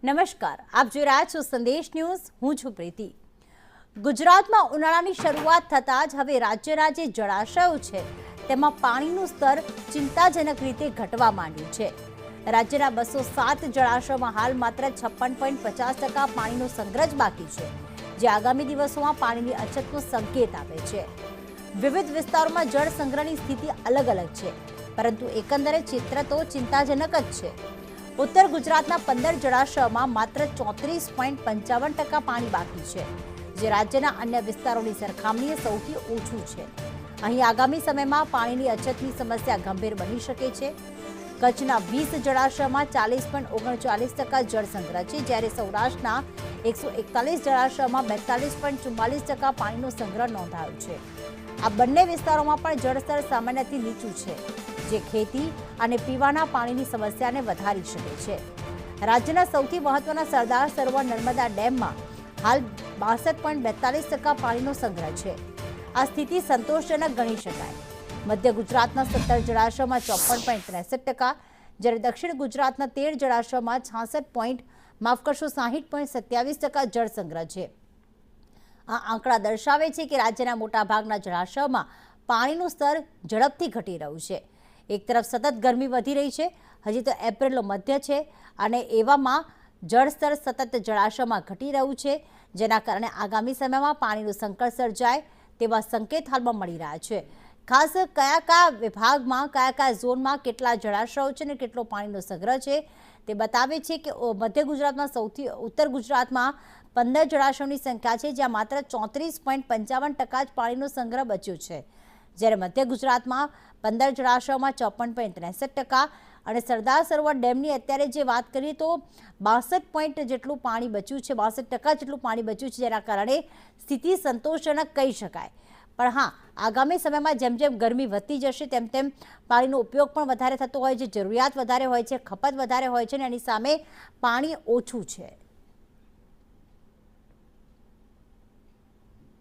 નમસ્કાર, આપ જોઈ રહ્યા છો સંદેશ ન્યૂઝ. હું છું પ્રીતિ. ગુજરાતમાં ઉનાળાની શરૂઆત થતાં જ હવે રાજ્યના જે જળાશયો છે તેમાં પાણીનું સ્તર ચિંતાજનક રીતે ઘટવા માંડ્યું છે. રાજ્યના 207 જળાશયોમાં હાલ માત્ર 56.50% પાણીનો સંગ્રહ જ બાકી છે, જે આગામી દિવસોમાં પાણીની અછતનો સંકેત આપે છે. વિવિધ વિસ્તારોમાં જળ સંગ્રહની સ્થિતિ અલગ અલગ છે, પરંતુ એકંદરે ચિત્ર તો ચિંતાજનક જ છે. ઉત્તર ગુજરાતના 15 જળાશયોમાં માત્ર 34.55% પાણી બાકી છે, જે રાજ્યના અન્ય વિસ્તારોની સરખામણીએ સૌથી ઓછું છે. અહીં આગામી સમયમાં પાણીની અછતની સમસ્યા ગંભીર બની શકે છે. કચ્છના 20 જળાશયોમાં 40.39% જળ સંગ્રહ છે, જ્યારે સૌરાષ્ટ્રના 141 જળાશયોમાં 42.44% પાણીનો સંગ્રહ નોંધાયો છે. આ બંને વિસ્તારોમાં પણ જળસ્તર સામાન્યથી નીચું છે, જે ખેતી અને પીવાના પાણીની સમસ્યાને વધારી શકે છે. રાજ્યના સૌથી મહત્વના સરદાર સરોવર નર્મદા ડેમમાં હાલ 62.42% પાણીનો સંગ્રહ છે. આ સ્થિતિ સંતોષજનક ગણી શકાય. મધ્ય ગુજરાતના 17 જળાશયોમાં 54.63%, જ્યારે દક્ષિણ ગુજરાતના 13 જળાશયોમાં 60.27% જળ સંગ્રહ છે. આ આંકડા દર્શાવે છે કે રાજ્યના મોટાભાગના જળાશયોમાં પાણીનું સ્તર ઝડપથી ઘટી રહ્યું છે. એક તરફ સતત ગરમી વધી રહી છે, હજી તો એપ્રિલનો મધ્ય છે, અને એવામાં જળસ્તર સતત જળાશયમાં ઘટી રહ્યું છે, જેના કારણે આગામી સમયમાં પાણીનું સંકટ સર્જાય તેવા સંકેત હાલમાં મળી રહ્યા છે. ખાસ કયા વિભાગમાં કયા ઝોનમાં કેટલા જળાશયો છે અને કેટલો પાણીનો સંગ્રહ છે તે બતાવે છે કે મધ્ય ગુજરાતમાં ઉત્તર ગુજરાતમાં 15 જળાશયોની સંખ્યા છે, જ્યાં માત્ર 34.55% જ પાણીનો સંગ્રહ બચ્યો છે, જ્યારે મધ્ય ગુજરાતમાં 15 જળાશયોમાં 54.63% અને સરદાર સરોવર ડેમની અત્યારે જે વાત કરીએ તો 62% જેટલું પાણી બચ્યું છે, 62% જેટલું પાણી બચ્યું છે, જેના કારણે સ્થિતિ સંતોષજનક કહી શકાય. પણ હા, આગામી સમયમાં જેમ જેમ ગરમી વધતી જશે તેમ તેમ પાણીનો ઉપયોગ પણ વધારે થતો હોય છે, જરૂરિયાત વધારે હોય છે, ખપત વધારે હોય છે, અને એની સામે પાણી ઓછું છે.